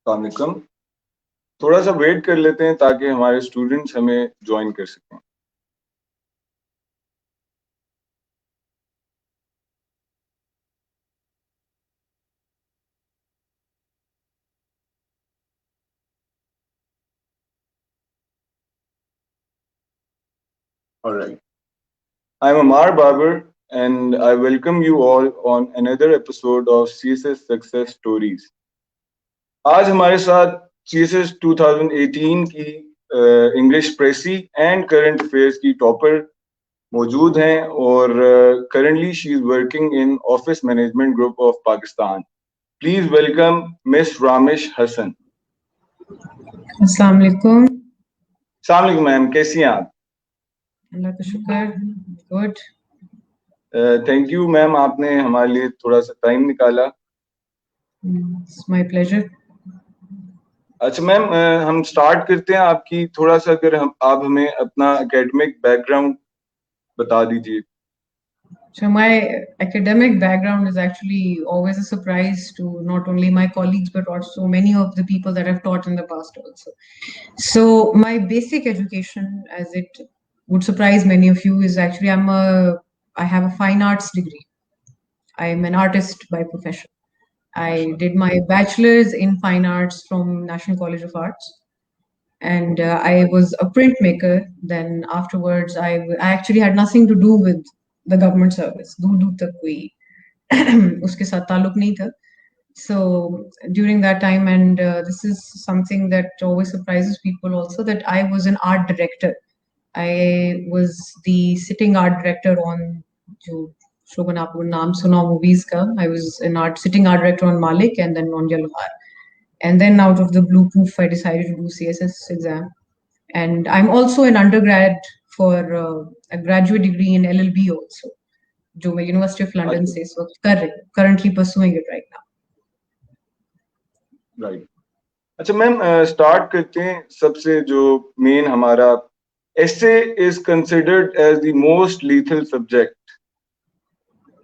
अस्सलाम। थोड़ा सा वेट कर लेते हैं ताकि हमारे स्टूडेंट्स हमें ज्वाइन कर सकें। All right. I'm Amar Babar, and I welcome you all on another episode of CSS Success Stories. आज हमारे साथ CSS 2018 की इंग्लिश प्रेसी एंड करंट अफेयर्स की टॉपर मौजूद हैं और currently she is working in Office Management Group of Pakistan. Please welcome Miss Ramesh Hassan. अस्सलाम वालेकुम। अस्सलाम वालेकुम मैम, कैसी हैं आप? अल्लाह का शुक्र, गुड। थैंक यू मैम, आपने हमारे लिए थोड़ा सा टाइम निकाला। It's my pleasure. अच्छा मैम, हम स्टार्ट करते हैं आपकी थोड़ा सा, अगर आप हमें अपना एकेडमिक बैकग्राउंड बता दीजिए। So my academic background is actually always a surprise to not only my colleagues but also many of the people that I've taught in the past also. So my basic education, as it would surprise many of you, is actually I have a fine arts degree. I'm an artist by profession. I did my bachelor's in fine arts from National College of Arts. And I was a printmaker. Then afterwards, I actually had nothing to do with the government service. दूर दूर तक कोई उसके साथ ताल्लुक नहीं था. So during that time, and this is something that always surprises people also, that I was an art director. I was the sitting art director on जो शोभन आपको नाम सुना movies का. I was sitting art director on Malik and then on Jalwar. And then out of the blue poof, I decided to do CSS exam. And I'm also an undergrad for a graduate degree in LLB also, जो मैं University of London से इस वक्त कर रही हूँ, currently pursuing it right now. Right. अच्छा ma'am, start करते हैं सबसे जो मेन हमारा essay is considered as the most lethal subject.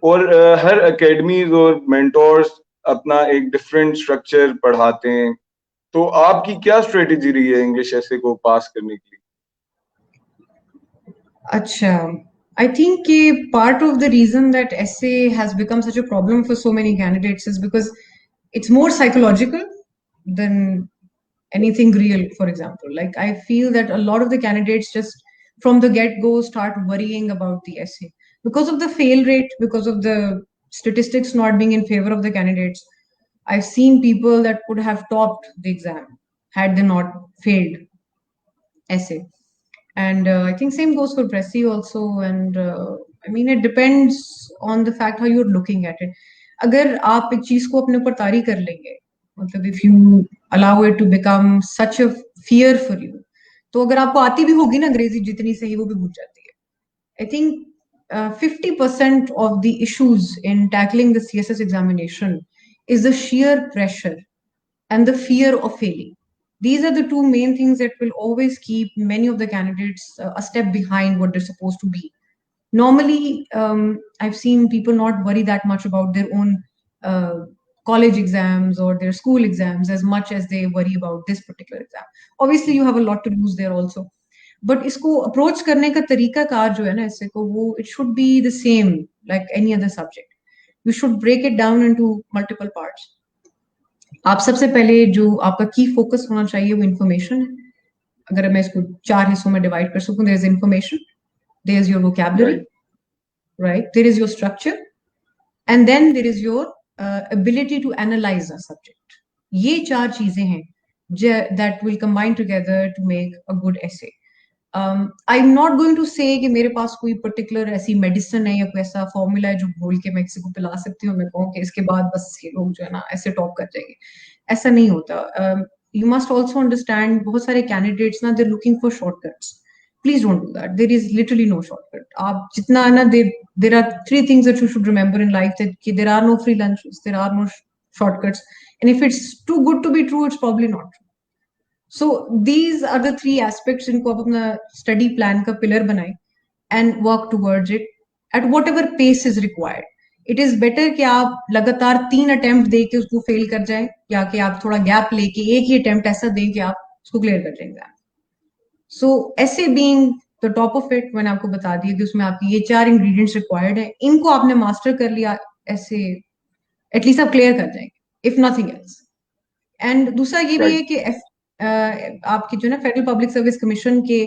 और हर एकेडमीज और मेंटोर्स अपना एक डिफरेंट स्ट्रक्चर पढ़ाते हैं, तो आपकी क्या स्ट्रेटेजी रही है इंग्लिश ऐसे को पास करने के लिए? अच्छा, I think part of the reason that essay has become such a problem for so many candidates is because it's more psychological than anything real. For example, like I feel that a lot of the candidates just from the get-go start worrying about the essay because of the fail rate, because of the statistics not being in favor of the candidates. I've seen people that could have topped the exam had they not failed essay. And I think same goes for Pressy also. And I mean, it depends on the fact how you're looking at it. अगर आप एक चीज को अपने ऊपर तारी कर लेंगे, मतलब if you allow it to become such a fear for you, तो अगर आपको आती भी होगी ना अंग्रेजी जितनी सही, वो भी भूल जाती है. I think 50% of the issues in tackling the CSS examination is the sheer pressure and the fear of failing. These are the two main things that will always keep many of the candidates a step behind what they're supposed to be. Normally, I've seen people not worry that much about their own college exams or their school exams as much as they worry about this particular exam. Obviously, you have a lot to lose there also. But इसको approach करने का तरीका car जो है ना ऐसे को, वो it should be the same like any other subject. You should break it down into multiple parts. आप सबसे पहले जो आपका की फोकस होना चाहिए वो इन्फॉर्मेशन है. अगर मैं इसको 4 हिस्सों में डिवाइड कर सकूं, there is information, there is your vocabulary, right, there is your structure, and then there is your ability to analyse a subject. ये 4 चीजें हैं that will combine together to make a good essay. I am not going to say कि मेरे पास कोई particular ऐसी medicine है या कोई ऐसा फॉर्मूला है जो बोल के मैं किसी को पिला सकती हूँ, मैं कहूँ कि इसके बाद बस ये लोग जो है ना ऐसे टॉप कर जाएंगे. ऐसा नहीं होता. You must also understand बहुत सारे candidates ना they're looking for shortcuts. Please don't do that. There is literally no shortcut. आप जितना ना there are 3 things that you should remember in life, that there are no free lunches, there are no shortcuts, and if it's too good to be true, it's probably not true. So these are the 3 aspects इनको आप अपना study plan का pillar बनाएं and work towards it at whatever pace is required. It is better कि आप लगातार 3 attempt दे के उसको फेल कर जाए, या कि आप थोड़ा गैप लेके एक ही अटेम्प्ट ऐसा दें कि आप उसको क्लियर कर जाए एग्जाम। सो ऐसे being the top of it, मैंने आपको बता दिया कि उसमें आपकी ये 4 इंग्रेडिएंट्स रिक्वायर्ड है, इनको आपने मास्टर कर लिया ऐसे एटलीस्ट आप क्लियर कर जाएंगे, इफ नथिंग एल्स। एंड दूसरा ये भी राइट। है कि आपकी जो ना फेडरल पब्लिक सर्विस कमीशन के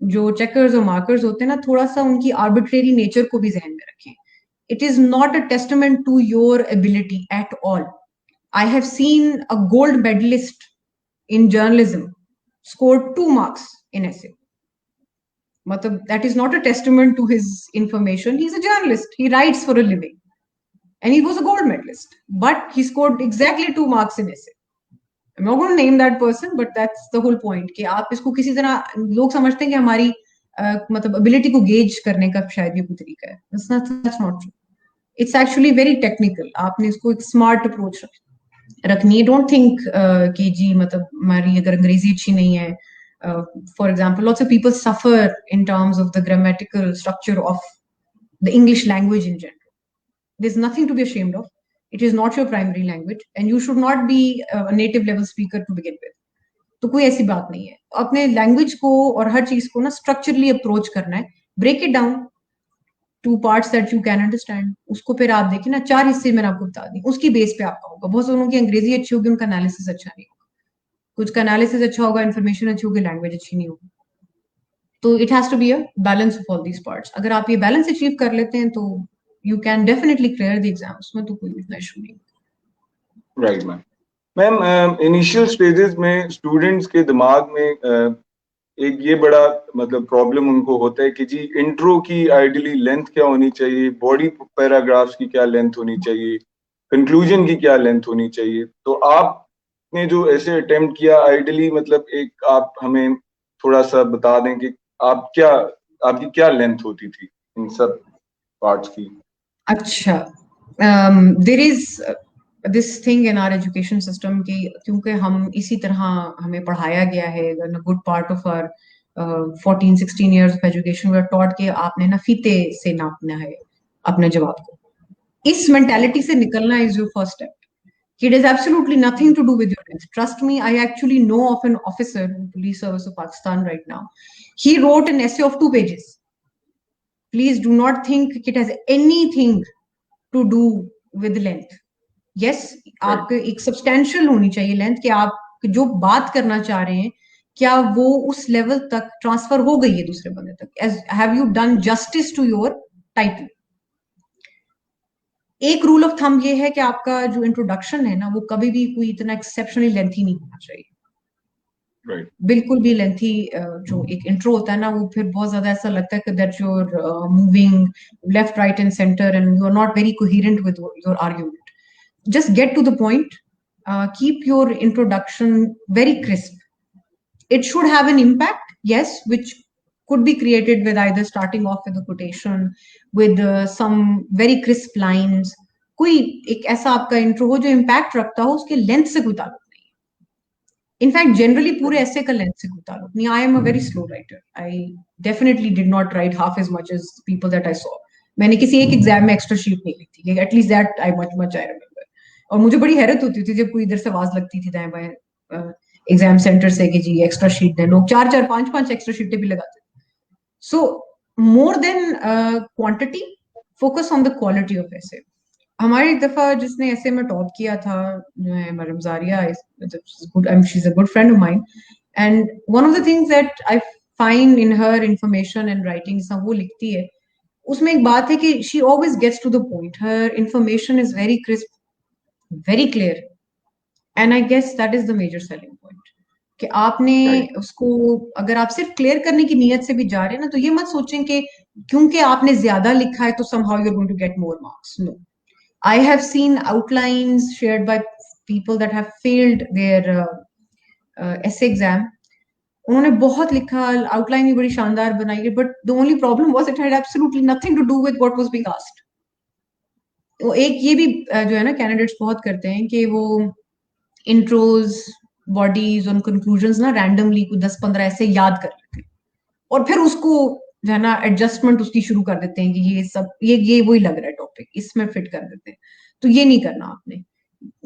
जो चेकर्स और मार्कर्स होते हैं ना, थोड़ा सा उनकी आर्बिट्रेरी नेचर को भी जहन में रखें। It is not a testament to your ability at all. I have seen a gold medalist in journalism scored 2 marks in essay. Matlab, that is not a testament to his information. He's a journalist. He writes for a living. And he was a gold medalist. But he scored exactly 2 marks in essay. I'm not going to name that person, but that's the whole point. कि आप इसको किसी तरह लोग समझते हैं कि हमारी मतलब ability को gauge करने का शायद ये कोई तरीका है. That's not true. It's actually very technical. आपने इसको एक smart approach रखनी है। डोंट थिंक कि जी मतलब हमारी अगर अंग्रेजी अच्छी नहीं है, for example lots of people suffer in terms of the grammatical structure of the English language in general. There is nothing to be ashamed of. It is not your primary language and you should not be a native level speaker to begin with. तो कोई ऐसी बात नहीं है। अपने language को और हर चीज को ना स्ट्रक्चरली अप्रोच करना है, break it down to parts that you can understand. उसको फिर आप देखिए ना, 4 हिस्से मैंने आपको बता दी, उसकी बेस पे आपका होगा। बहुत लोगों की अंग्रेजी अच्छी होगी, उनका एनालिसिस अच्छा नहीं होगा, कुछ का एनालिसिस अच्छा होगा, इन्फॉर्मेशन अच्छी होगी, लैंग्वेज अच्छी नहीं होगी। तो it has to be a balance of all these parts. अगर आप ये बैलेंस अचीव कर लेते हैं तो you can definitely clear the exams में, तो कोई इतना इशू नहीं। Right ma'am. Ma'am, initial stages में स्टूडेंट्स के दिमाग में एक ये बड़ा मतलब प्रॉब्लम उनको होता है कि जी इंट्रो की आइडियली लेंथ क्या होनी चाहिए, बॉडी पैराग्राफ्स की क्या लेंथ होनी चाहिए, कंक्लूजन की क्या लेंथ होनी चाहिए। तो आपने जो ऐसे अटेम्प्ट किया, आइडियली मतलब एक आप हमें थोड़ा सा बता दें कि आपकी क्या लेंथ होती थी इन सब पार्ट्स की। अच्छा, there is this thing in our education system की, क्योंकि हम इसी तरह हमें पढ़ाया गया है, in good part of our 14-16 years of education we are taught कि आपने ना फीते से नापना है अपने जवाब को। इस मेंटालिटी से निकलना is your first step. It has absolutely nothing to do with your length. Trust me, I actually know of an officer in Police Service of Pakistan right now. He wrote an essay of 2 pages. Please do not think it has anything to do with length. Yes, आपके एक substantial होनी चाहिए length कि आप जो बात करना चाह रहे हैं क्या वो उस लेवल तक ट्रांसफर हो गई है दूसरे बंदे तक। As have you done justice to your title? एक रूल ऑफ थंब ये है कि आपका जो इंट्रोडक्शन है ना, वो कभी भी कोई इतना एक्सेप्शनली लेंथी नहीं होना चाहिए। राइट। बिल्कुल भी लेंथी जो एक इंट्रो होता है ना, वो फिर बहुत ज्यादा ऐसा लगता है कि that you are moving left right and centre and you are not very coherent with your argument. Just get to the point, keep your introduction very crisp. It should have an impact, yes, which could be created with either starting off with a quotation, with some very crisp lines. कोई एक ऐसा आपका intro हो जो impact रखता हो, उसके length से कोई ताल्लुक नहीं है। इनफैक्ट जनरली पूरे ऐसे का लेंथ से कोई ताल्लुक नहीं। I am a very slow writer. I definitely did not write half as much as people that I saw. मैंने किसी एक एग्जाम में एक्स्ट्रा शीट नहीं लिखी, at least that I much I remember. और मुझे बड़ी हैरत होती थी जब कोई इधर से आवाज लगती थी दाएं बाएं एग्जाम सेंटर से कि जी एक्स्ट्रा शीट दें। लोग 4-4 5-5 एक्स्ट्रा शीटें भी लगाते थे। So more than quantity, focus on the quality of ऐसे। हमारी एक दफा जिसने ऐसे में टॉप किया था जो है Mariam Jaria, she is a good friend of mine, and one of the things that I find in her information and writing, वो लिखती है उसमें एक बात है कि she always gets to the point. Her information is very crisp, very clear, and I guess that is the major selling point कि आपने उसको अगर आप सिर्फ क्लियर करने की नीयत से भी जा रहे हैं ना, तो ये मत सोचें कि क्योंकि आपने ज्यादा लिखा है तो somehow you're going to get more marks. No. I have seen outlines shared by people that have failed their essay exam. उन्होंने बहुत लिखा, आउटलाइन भी बड़ी शानदार बनाई है, but the only problem was it had absolutely nothing to do with what was being asked. तो एक ये भी जो है ना कैंडिडेट्स बहुत करते हैं कि वो इंट्रोज, बॉडीज और कंक्लूजन्स ना रैंडमली कुछ 10-15 ऐसे याद कर लेते हैं और फिर उसको जो है ना एडजस्टमेंट उसकी शुरू कर देते हैं कि ये सब ये वही लग रहा है टॉपिक, इसमें फिट कर देते हैं। तो ये नहीं करना आपने।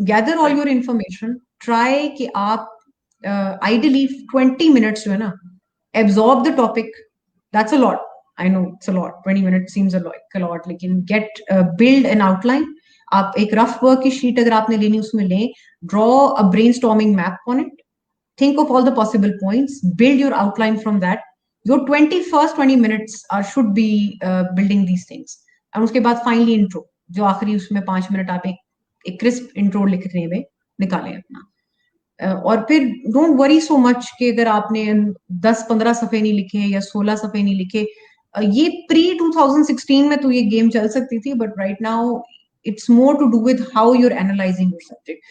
Gather all your information, try कि आप आइडियली 20 मिनट्स जो है ना absorb the topic. That's a lot, I know it's a lot, 20 minute seems a lot, लेकिन गेट बिल्ड एन आउटलाइन। आप एक रफ वर्क की शीट अगर आपने लेनी उसमें लें, draw a brainstorming map on it, think of all the possible points, build your outline from that. Your 20 minutes should be building these things. और उसके बाद फाइनली इंट्रो, जो आखिरी उसमें 5 मिनट आप एक क्रिस्प इंट्रो लिखने में निकालें अपना। और फिर डोंट वरी सो मच कि अगर आपने 10-15 सफे नहीं लिखे या 16 सफे नहीं लिखे। ये प्री 2016 में तो ये गेम चल सकती थी, but right now it's more to do with how you're analysing your subject.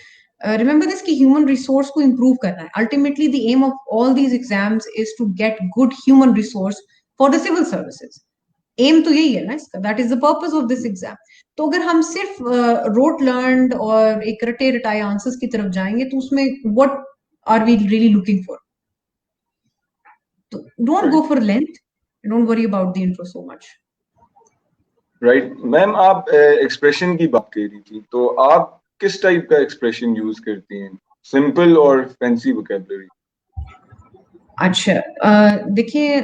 Remember this कि ह्यूमन रिसोर्स को इंप्रूव करना है। Ultimately the aim of all these exams is to get good human resource for the civil services. Aim तो यही है ना इसका, that is the purpose of this exam. तो अगर हम सिर्फ रोट लर्न्ड और एक रटे रटाए आंसर्स की तरफ जाएंगे तो उसमें what are we really looking for? तो don't go for length, don't worry about the intro so much. Right ma'am, आप एक्सप्रेशन की बात कर रही थी, तो आप किस टाइप का एक्सप्रेशन यूज करती हैं, सिंपल और फैंसी वोकैबुलरी? अच्छा, देखिए,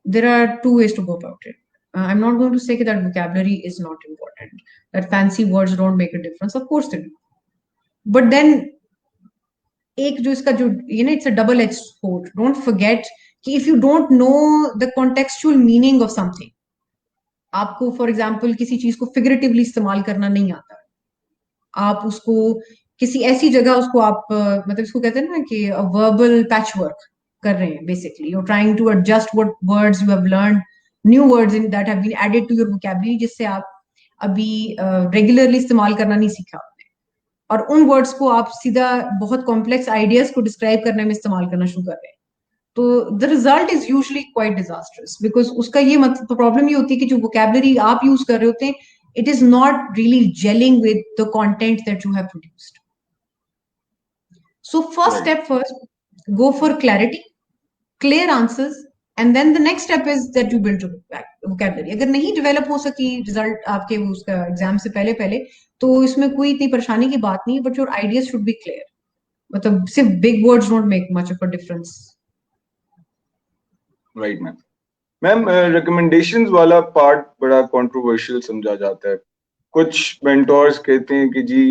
there are two ways to go about it. I'm not going to say that vocabulary is not important, that fancy words don't make a difference. Of course they do. But then, एक जो इसका जो ये ना, it's a double edged sword. Don't forget कि if you don't know the contextual meaning of something, आपको for example किसी चीज को फिगरेटिवली इस्तेमाल करना नहीं आता, आप उसको किसी ऐसी जगह उसको आप मतलब इसको कहते हैं ना कि वर्बल पैच वर्क कर रहे हैं। Basically you are trying to adjust what words you have learn, new words in that have been added to your vocabulary, जिससे आप अभी रेगुलरली इस्तेमाल करना नहीं सीखा आपने, और उन वर्ड्स को आप सीधा बहुत कॉम्प्लेक्स आइडियाज को डिस्क्राइब करने में इस्तेमाल करना शुरू कर रहे हैं। तो the result is usually quite disasters, because उसका ये मतलब प्रॉब्लम ये होती है कि जो वोकैबुलरी आप यूज कर रहे होते हैं, it is not really gelling with the content that you have produced. So first Right. step first, go for clarity, clear answers, and then the next step is that you build your vocabulary. अगर नहीं develop हो सकी result आपके उसका exam से पहले पहले, तो इसमें कोई इतनी परेशानी की बात नहीं, but your ideas should be clear. मतलब सिर्फ big words don't make much of a difference. Right ma'am. Ma'am, recommendations वाला पार्ट बड़ा कंट्रोवर्शियल समझा जाता है। कुछ मेंटोर्स कहते हैं कि जी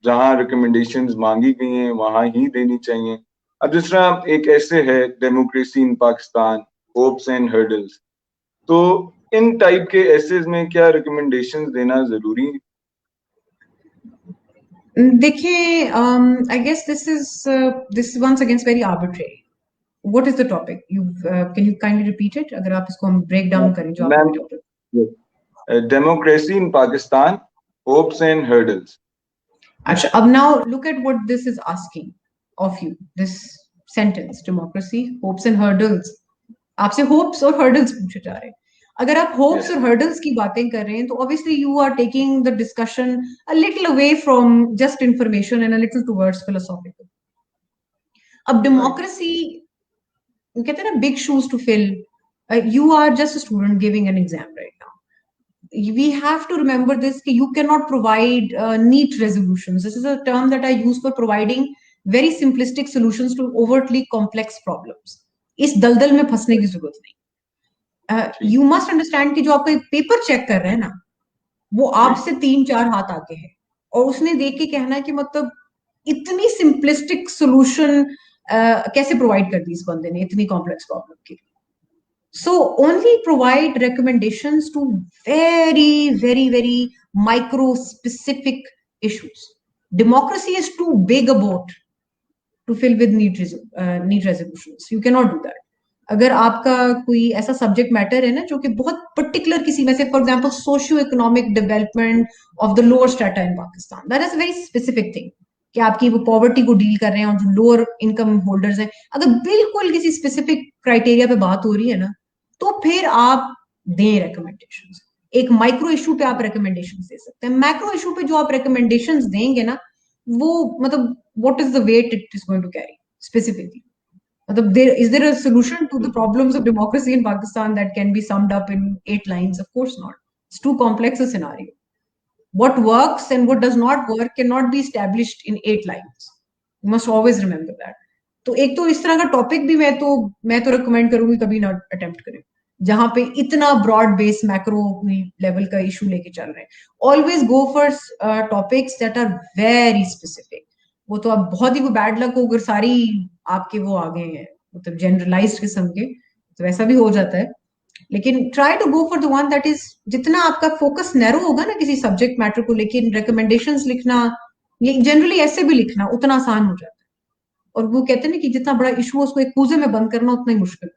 जहां रिकमेंडेशंस मांगी गई हैं वहां ही देनी चाहिए। अब जिस तरह एक ऐसे है democracy in Pakistan, hopes and hurdles, तो इन टाइप के एसेज में क्या रिकमेंडेशंस देना जरूरी है? देखिए, I guess this once against very arbitrary. What is the topic? Can you kindly repeat it? अगर आप इसको हम break down करें जो आपका topic। Democracy in Pakistan, hopes and hurdles. अच्छा, अब now look at what this is asking of you. This sentence, democracy, hopes and hurdles. आपसे hopes और hurdles पूछे जा रहे हैं। अगर आप hopes Yes. और hurdles की बातें कर रहे हैं, तो obviously you are taking the discussion a little away from just information and a little towards philosophical. अब democracy, कहते हैं ना, big shoes to fill. You are just a student giving an exam right now. We have to remember this कि you cannot provide neat resolutions. This is a term that I use for providing very simplistic solutions to overtly complex problems. इस दलदल में फंसने की जरूरत नहीं। You must understand कि जो आपका पेपर चेक कर रहे हैं ना, वो आपसे 3-4 हाथ आगे है, और उसने देख के कहना है कि मतलब इतनी सिंपलिस्टिक सोल्यूशन कैसे प्रोवाइड कर दी इस बंदे ने इतनी कॉम्प्लेक्स प्रॉब्लम के लिए। So only provide recommendations to very micro specific issues. Democracy is too big a boat to fill with neat resolutions. You cannot do that. अगर आपका कोई ऐसा सब्जेक्ट मैटर है ना जो कि बहुत पर्टिकुलर किसी में से, for example socio economic development of the lower strata in Pakistan, that is a very specific thing कि आपकी वो पॉवर्टी को डील कर रहे हैं और जो लोअर इनकम होल्डर्स हैं, अगर बिल्कुल किसी स्पेसिफिक क्राइटेरिया पे बात हो रही है ना, तो फिर आप दें रिकमेंडेशंस। एक माइक्रो इशू पे आप रिकमेंडेशंस दे सकते हैं। मैक्रो इशू पे जो आप रिकमेंडेशंस देंगे ना, वो मतलब what is the weight it is going to carry specifically. Is there a solution to the problems of democracy in Pakistan that can be summed up in 8 lines? Of course not. It's too complex a scenario. What works and what does not work cannot be established in 8 lines. You must always remember that. तो एक तो इस तरह का topic भी मैं तो recommend करूंगी कभी ना अटेम्प्ट करें जहां पे इतना ब्रॉड बेस मैक्रो लेवल का इशू लेके चल रहे हैं. Always go for topics that are very specific. वो तो अब बहुत ही बैड लक हो अगर सारी आपके वो आ गए हैं मतलब जनरलाइज्ड किस्म के तो वैसा भी हो जाता है. लेकिन try to go for the one that is जितना आपका फोकस नैरो होगा ना किसी सब्जेक्ट मैटर को लेकिन रिकमेंडेशंस लिखना ये जनरली ऐसे भी लिखना उतना आसान हो जाता है. और वो कहते हैं ना कि जितना बड़ा इशू है उसको एक कूजे में बंद करना उतना ही मुश्किल.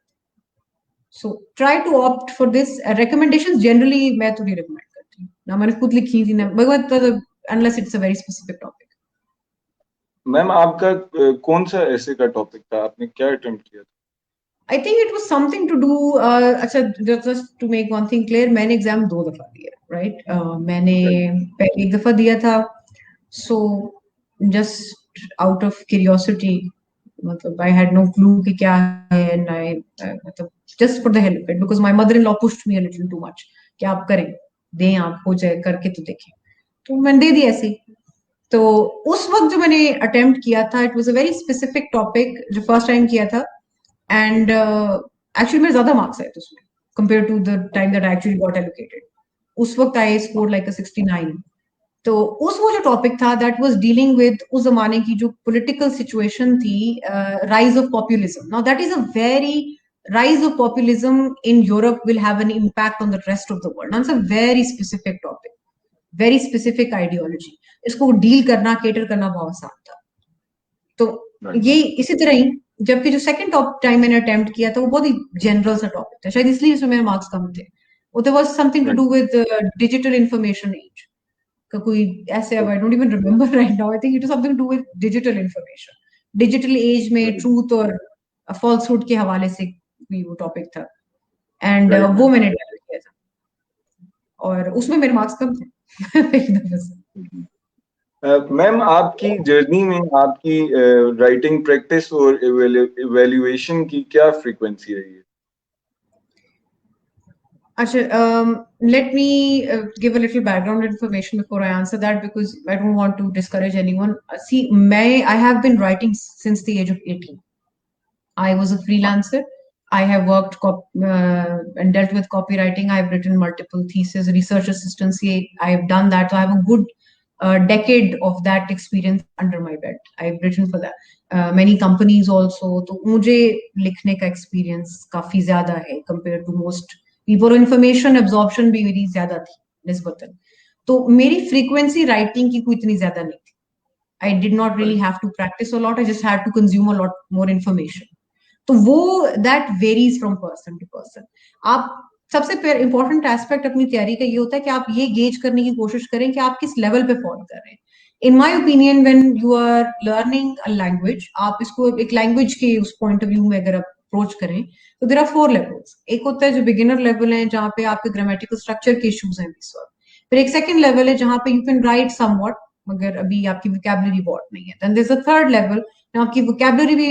So try to opt for this. Recommendations generally मैं तो नहीं रिकमेंड करती ना मैंने खुद लिखी थी ना Bhagwat unless it's a very specific topic. Ma'am आपका कौन सा ऐसे का टॉपिक था, आपने क्या अटेम्प्ट किया था? I think it was something to do. अच्छा just to make one thing clear, मैंने एग्जाम 2 दफा दिया, right? मैंने पहले एक दफा दिया था, so just out of curiosity, मतलब I had no clue कि क्या है, and I मतलब just for the hell of it, because my mother-in-law pushed me a little too much कि आप करें, दें आप हो जाए करके तो देखें, तो मैंने दे दिया ऐसे. तो उस वक्त जो मैंने अटेम्प्ट किया था, it was a very specific topic जो फर्स्ट टाइम किया था. एंड एक्चुअली मेरे ज्यादा मार्क्स आए थे उसमें compare to the time that I actually got allocated. उस वक्त आई स्कोर लाइक अ 69. तो उस वो जो टॉपिक था दैट वाज डीलिंग विद उस जमाने की जो पॉलिटिकल सिचुएशन थी, rise of populism. Now that is a very rise of populism in Europe will have an impact on the rest of the world. Now, it's a very specific topic, very specific ideology. इसको deal करना cater करना बहुत आसान था. तो ये इसी तरह ही जबकि जो सेकंड टॉप टाइम मैंने अटेम्प्ट किया था वो बहुत ही जनरल सा टॉपिक था, शायद इसलिए उसमें मेरे मार्क्स कम थे. वो there was something to do with digital information age का कोई ऐसे, I don't even remember right now. I think it was something to do with digital information. Digital age में ट्रूथ और फॉल्सहुड के हवाले से भी वो टॉपिक था. एंड वो मैंने अटेम्प्ट किया था और उसमें मेरे मार्क्स कम थे एक दफे से. मैम आपकी जर्नी में आपकी राइटिंग प्रैक्टिस और इवैल्यूएशन की क्या फ्रीक्वेंसी रही है? Let me give a little background information before I answer that because I don't want to discourage anyone. See, I have been writing since the age of 18. I was a freelancer. I have worked and dealt with copywriting. I've written multiple theses, research assistancy. I've done that. So I have a good decade of that experience under my belt. I've written for that. Many companies also. तो मुझे लिखने का experience काफी ज़्यादा है compared to most people. Information absorption भी मेरी ज़्यादा थी निस्बतन. तो मेरी frequency writing की कोई इतनी ज़्यादा नहीं थी. I did not really have to practice a lot. I just had to consume a lot more information. तो वो that varies from person to person. आप सबसे इंपॉर्टेंट एस्पेक्ट अपनी तैयारी का ये होता है कि आप ये गेज करने की कोशिश करें कि आप किस लेवल पे फॉलो कर रहे हैं. In my opinion when you are learning a language, आप इसको एक लैंग्वेज के उस पॉइंट ऑफ व्यू में अगर अप्रोच करें तो देयर आर 4 लेवल्स. एक होता है जो बिगिनर लेवल है जहाँ पे आपके ग्रामेटिकल स्ट्रक्चर के इश्यूज हैं इस वक्त. फिर एक सेकंड लेवल है जहाँ पे यू कैन राइट समवॉट मगर अभी आपकी वोकैबुलरी बहुत नहीं है. Then there is a third level जहाँ आपकी वोकैबुलरी भी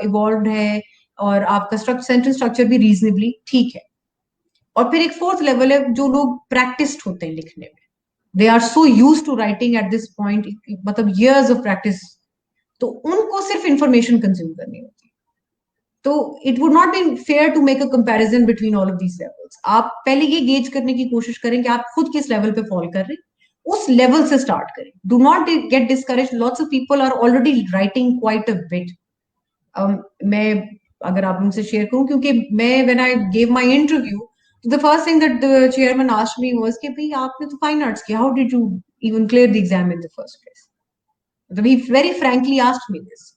इवॉल्व है और आपका सेंटेंस स्ट्रक्चर भी रीजनेबली ठीक है. और फिर एक फोर्थ लेवल है जो लोग प्रैक्टिस्ड होते हैं लिखने में. They are so used to writing at this point, मतलब इयर्स ऑफ प्रैक्टिस, तो उनको सिर्फ इंफॉर्मेशन कंज्यूम करनी होती है. तो it would not be fair to make a comparison between all of these levels. आप पहले ये गेज करने की कोशिश करें कि आप खुद किस लेवल पे फॉल कर रहे हैं, उस लेवल से स्टार्ट करें. Do not get discourage. Lots of people are already writing quite a bit. मैं अगर आप उनसे शेयर करूं क्योंकि मैं when I give my interview the first thing that the chairman asked me was कि भाई आपने तो फाइन आर्ट्स किया, how did you even clear the exam in the first place. मतलब he very frankly asked me this.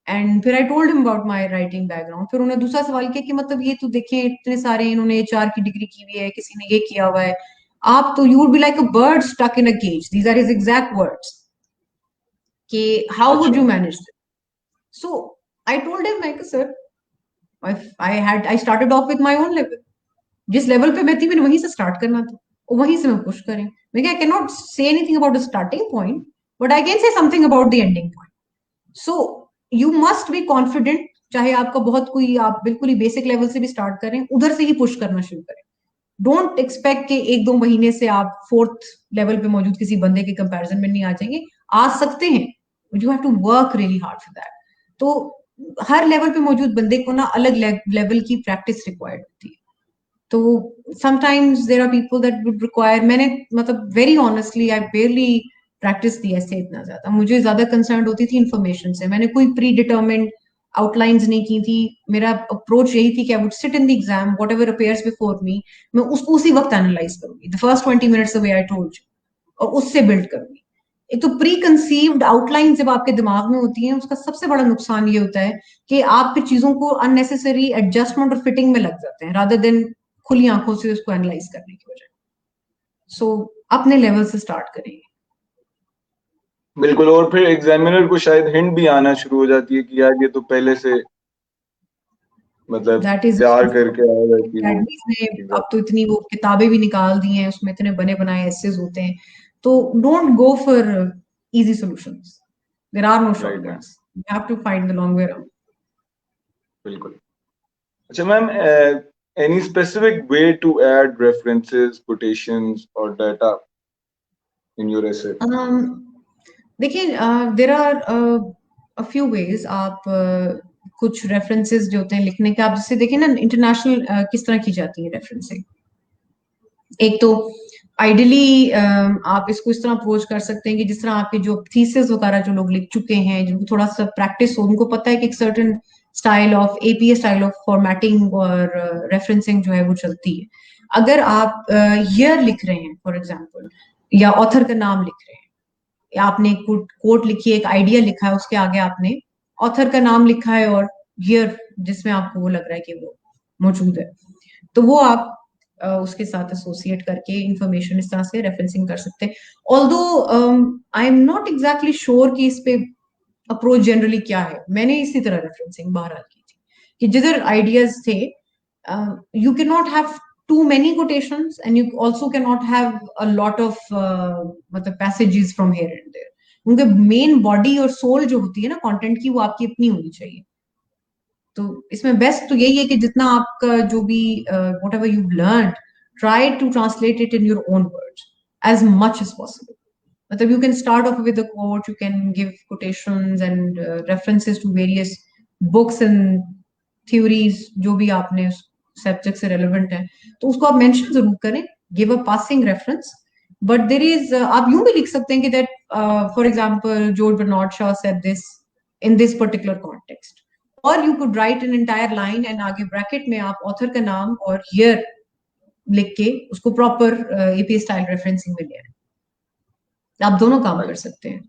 And फिर I told him about my writing background. फिर उन्होंने दूसरा सवाल किया कि मतलब ये तो देखिए इतने सारे इन्होंने एचआर की डिग्री की हुई है, किसी ने ये किया हुआ है, आप तो you would be like a bird stuck in a cage. These are his exact words कि how would you manage this. So I told him like, sir, I started off with my own level. जिस level पे मैं थी मैंने वहीं से start करना था और वहीं से मैं पुश करें. मैं I can not say anything about the starting point but I can say something about the ending point. So you must be confident चाहे आपका बहुत कोई, आप बिल्कुल ही बेसिक लेवल से भी स्टार्ट करें, उधर से ही पुश करना शुरू करें. डोंट एक्सपेक्ट कि 1-2 महीने से आप 4th लेवल पे मौजूद किसी बंदे के कंपैरिजन में नहीं आ जाएंगे. आ सकते हैं, but you have to work really hard for that. तो हर लेवल पे मौजूद बंदे को ना अलग लेवल की प्रैक्टिस रिक्वायर्ड होती है. तो sometimes there are people that would require, मैंने मतलब very honestly I barely practice दी ऐसे इतना ज्यादा. मुझे ज्यादा कंसर्न होती थी इन्फॉर्मेशन से. मैंने कोई प्री डिटर्मिन्ड आउटलाइंस नहीं की थी. मेरा अप्रोच यही थी कि I would sit in the exam, what ever appears before me, मैं उसको उसी वक्त एनालाइज करूंगी, the first 20 minutes the way I told you, और उससे बिल्ड करूंगी. एक तो प्री कंसीव्ड आउटलाइन जब आपके दिमाग में होती है, उसका सबसे बड़ा नुकसान ये होता है कि आप फिर चीजों को अननेसेसरी एडजस्टमेंट और फिटिंग में लग जाते हैं, रादर देन खुली आंखों से उसको एनालाइज करने की वजह. सो अपने लेवल से स्टार्ट करेंगे. बिल्कुल, और फिर एग्जामिनर को शायद हिंट भी आना शुरू हो जाती है कि यार ये तो पहले से मतलब दैट इज, तैयार करके आएगा कि वो अकेडमीज ने चीज़ अब तो इतनी वो किताबें भी निकाल दी हैं, उसमें इतने बने बनाए एसेज होते हैं. तो don't go for easy solutions. There are no right ma'am, shortcuts. You have to find the long way around. बिल्कुल. अच्छा ma'am, any specific way to add references, quotations और डाटा इन योर एसे? देखिए, there are a few ways. आप कुछ references जो होते हैं लिखने के, आप जैसे देखें ना इंटरनेशनल किस तरह की जाती है रेफरेंसिंग. एक तो आइडियली आप इसको इस तरह अप्रोच कर सकते हैं कि जिस तरह आपके जो थीसिस वगैरह जो लोग लिख चुके हैं, जिनको थोड़ा सा प्रैक्टिस हो, उनको पता है कि एक certain style of APA style of formatting और रेफरेंसिंग जो है वो चलती है. अगर आप ईयर लिख रहे हैं फॉर एग्जांपल, या ऑथर का नाम लिख रहे हैं, या आपने एक कोट लिखी है, एक आइडिया लिखा है, उसके आगे आपने ऑथर का नाम लिखा है और ईयर जिसमें आपको वो लग रहा है कि वो मौजूद है, तो वो आप उसके साथ एसोसिएट करके इंफॉर्मेशन इस तरह से रेफरेंसिंग कर सकते हैं. Although I am not exactly sure कि इस पे अप्रोच जनरली क्या है. मैंने इसी तरह रेफरेंसिंग बहरहाल की थी कि जिधर आइडियाज थे, you cannot have too many quotations and you also cannot have a lot of मतलब passages from here and there. उनके मेन बॉडी और सोल जो होती है ना कंटेंट की, वो आपकी अपनी होनी चाहिए. तो इसमें बेस्ट तो यही है कि जितना आपका जो भी whatever you learn, try to translate it in your own words as much as possible. मतलब you can start off with a quote, you can give quotations and references to various books and theories जो भी आपने subject से relevant है, तो उसको आप mention जरूर करें. Give a passing reference. But there is, आप यूं भी लिख सकते हैं कि that for example George Bernard Shaw said this in this particular context, और you could write an entire line and आगे ब्रैकेट में आप ऑथर का नाम और ईयर लिख के उसको प्रॉपर एपी स्टाइल रेफरेंसिंग में ले आए. आप दोनों काम कर सकते हैं.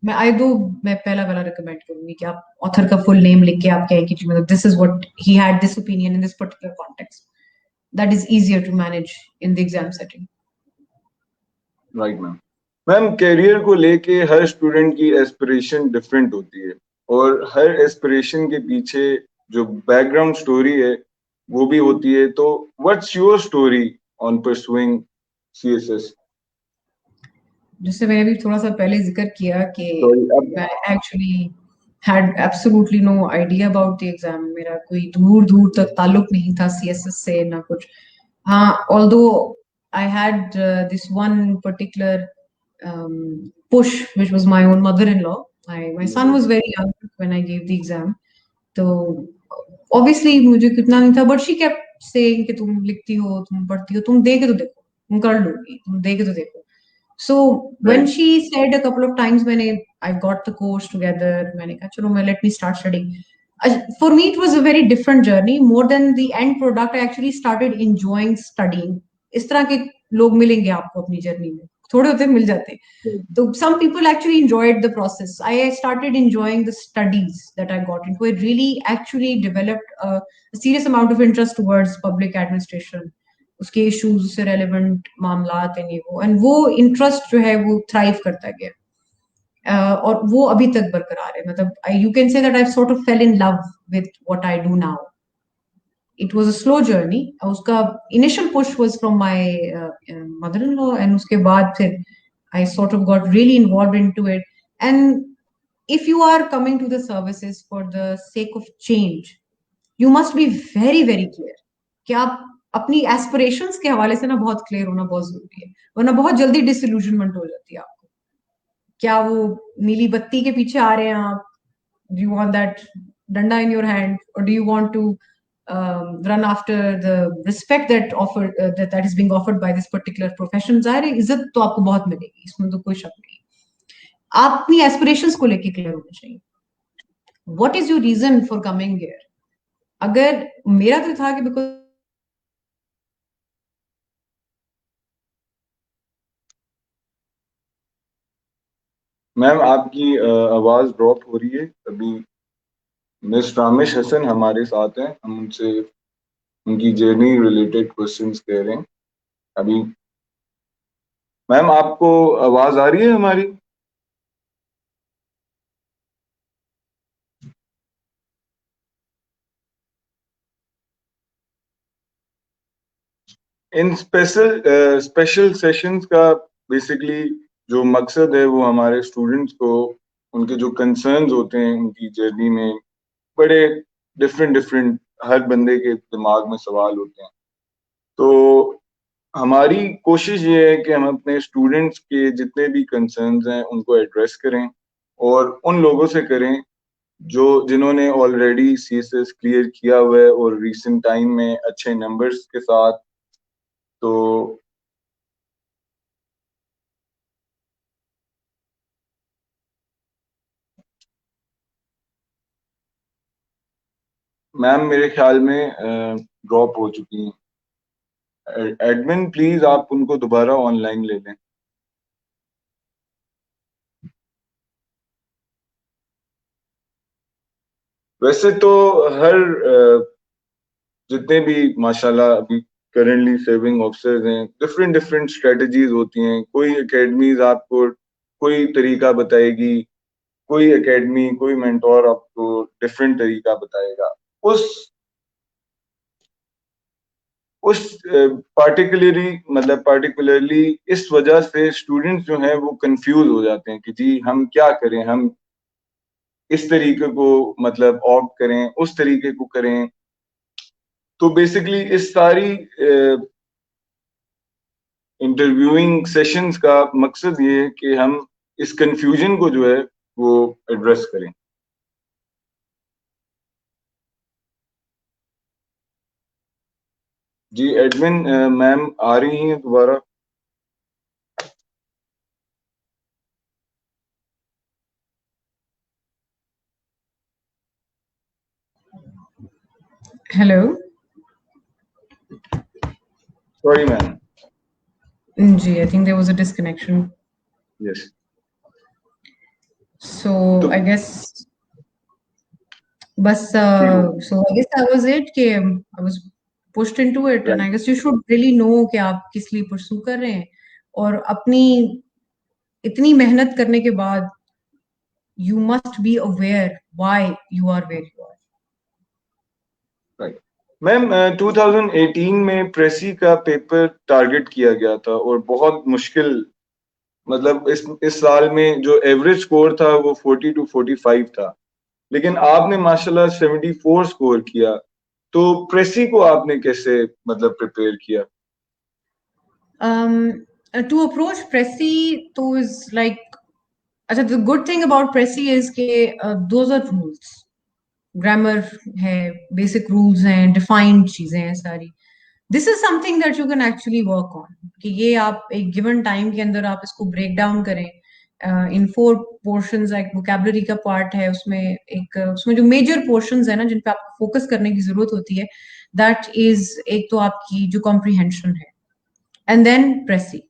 मैं पहला वाला रिकमेंड करूंगी कि आप ऑथर का फुल नेम लिख के आप कहें कि मतलब this is what he had this opinion in this particular context. That is easier to manage in the exam setting. Right ma'am. Ma'am, career को लेके हर स्टूडेंट की एस्पिरेशन डिफरेंट होती है, और हर एस्पिरेशन के पीछे जो बैकग्राउंड स्टोरी है वो भी होती है. तो what's your story on pursuing CSS? जिससे मैंने भी थोड़ा सा पहले जिक्र किया कि सॉरी, अब मैं actually had absolutely no idea about the exam. मेरा कोई दूर दूर तक ताल्लुक नहीं था सीएसएस से, ना कुछ. हाँ, although I had this one particular push, which was my own mother-in-law. My son was very young when I gave the exam. तो obviously मुझे कितना नहीं था, but she kept saying कि तुम लिखती हो, तुम पढ़ती हो, तुम दे के तो देखो, तुम कर लोगी, तुम दे के तो देखो. So when right, she said a couple of times, I got the course together, मैंने कहा चलो let me start studying. For me it was a very different journey. More than the end product, I actually started enjoying studying. इस तरह के लोग मिलेंगे आपको अपनी जर्नी में, थोड़े होते मिल जाते हैं. So some people actually enjoyed the process. I started enjoying the studies that I got into. I really actually developed a serious amount of interest towards public administration. उसके इश्यूज से रेलेवेंट मामलात हैं ये वो, एंड वो interest जो है वो थ्राइव करता गया. और वो अभी तक बरकरार है. मतलब you can say that I sort of fell in love with what I do now. It was a slow journey. उसका initial push was from my mother in law, and उसके बाद फिर I sort of got really involved into it. And if you are coming to the services for the sake of change, you must be very very clear कि आप अपनी aspirations के हवाले से ना बहुत क्लियर होना बहुत जरूरी है, वरना बहुत जल्दी डिसइल्यूजनमेंट हो जाती है आपको। क्या वो नीली बत्ती के पीछे आ रहे हैं आप? Do you want that danda in your hand, or do you want to run after the respect that is being offered by this particular profession? ज़ाहिर है इज्जत तो आपको बहुत मिलेगी, इसमें तो कोई शक नहीं। आप अपनी एस्पिरेशंस को लेके क्लियर होना चाहिए। What is your reason for coming here? अगर मेरा तो था कि बिकॉज मैम आपकी आवाज ड्रॉप हो रही है अभी। मिस रामेश हसन हमारे साथ हैं, हम उनसे उनकी जर्नी रिलेटेड क्वेश्चंस कह रहे हैं अभी। मैम आपको आवाज आ रही है हमारी? इन स्पेशल सेशंस का बेसिकली जो मकसद है वो हमारे स्टूडेंट्स को उनके जो कंसर्न्स होते हैं उनकी जर्नी में, बड़े डिफरेंट डिफरेंट हर बंदे के दिमाग में सवाल होते हैं। तो हमारी कोशिश ये है कि हम अपने स्टूडेंट्स के जितने भी कंसर्न्स हैं उनको एड्रेस करें, और उन लोगों से करें जो जिन्होंने ऑलरेडी सीएसएस क्लियर किया हुआ है और रिसेंट टाइम में अच्छे नंबर्स के साथ। तो मैम मेरे ख्याल में ड्रॉप हो चुकी हैं। एडमिन प्लीज आप उनको दोबारा ऑनलाइन ले लें। वैसे तो हर जितने भी माशाल्लाह अभी करेंटली सर्विंग ऑफिसर्स हैं, डिफरेंट डिफरेंट स्ट्रेटजीज होती हैं। कोई एकेडमीज आपको कोई तरीका बताएगी, कोई एकेडमी कोई मेंटोर आपको डिफरेंट तरीका बताएगा। उस उस पार्टिकुलरली इस वजह से स्टूडेंट्स जो हैं वो कंफ्यूज हो जाते हैं कि जी हम क्या करें, हम इस तरीके को मतलब ऑप्ट करें, उस तरीके को करें। तो बेसिकली इस सारी इंटरव्यूइंग सेशंस का मकसद ये है कि हम इस कंफ्यूजन को जो है वो एड्रेस करें। जी एडमिन मैम आ रही हैं दोबारा। Hello sorry ma'am. जी, I think there was a disconnection. Yes. So तो I guess बस so I guess that was it कि I was pushed into it, and I guess you should really know कि आप किस लिए pursue कर रहे हैं, और अपनी इतनी मेहनत करने के बाद you must be aware why you are where you are. Right ma'am 2018 में प्रेसी का पेपर टारगेट किया गया था और बहुत मुश्किल, मतलब इस साल में जो एवरेज स्कोर था वो 40 to 45 था, लेकिन आपने माशाल्लाह 74 स्कोर किया। तो प्रेसी को आपने कैसे मतलब प्रिपेयर किया? To approach Pressy to is like, अच्छा, the good thing about Pressy is कि those are rules, grammar है, basic rules हैं, defined चीजें हैं सारी। This is something that you can actually work on, कि ये आप एक given time के अंदर आप इसको break down करें in 4 portions। like vocabulary का part है उसमें, एक उसमें जो major portions है ना जिन पे आपको focus करने की जरूरत होती है, that is एक तो आपकी जो comprehension है, and then Pressy।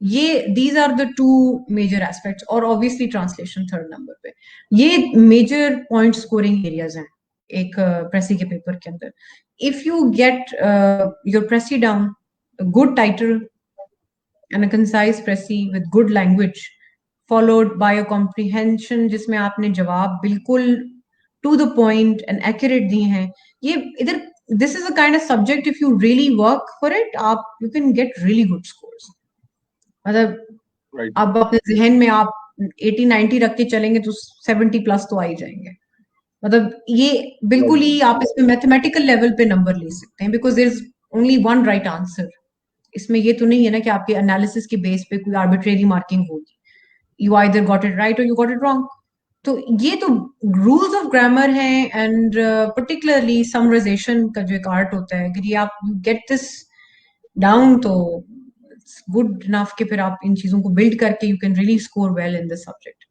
ये these are the two major aspects, और obviously translation third number पे। ये major point scoring areas हैं एक Pressy के पेपर के अंदर। if you get your Pressy down, a good title and a concise Pressy with good language followed by a comprehension जिसमें आपने जवाब बिल्कुल to the point and accurate दिए हैं, ये इधर this is a kind of subject, if you really work for it आप you can get really good scores। मतलब राइट अब अपने जहन में आप 80-90 रख के चलेंगे तो 70 प्लस तो आ ही जाएंगे। मतलब ये बिल्कुल ही आप इसमें मैथमेटिकल लेवल पे नंबर ले सकते हैं, because there is only one right answer. इसमें ये तो नहीं है ना कि आपके एनालिसिस के बेस पे कोई आर्बिट्रेरी मार्किंग होगी, you either got it right और यू गॉट इट रॉन्ग। तो ये तो रूल्स ऑफ ग्रामर हैं, एंड पर्टिकुलरली समराइजेशन का जो एक आर्ट होता है, अगर ये आप गेट दिस डाउन तो इट्स गुड इनफ कि फिर आप इन चीजों को बिल्ड करके you can really score well in this subject.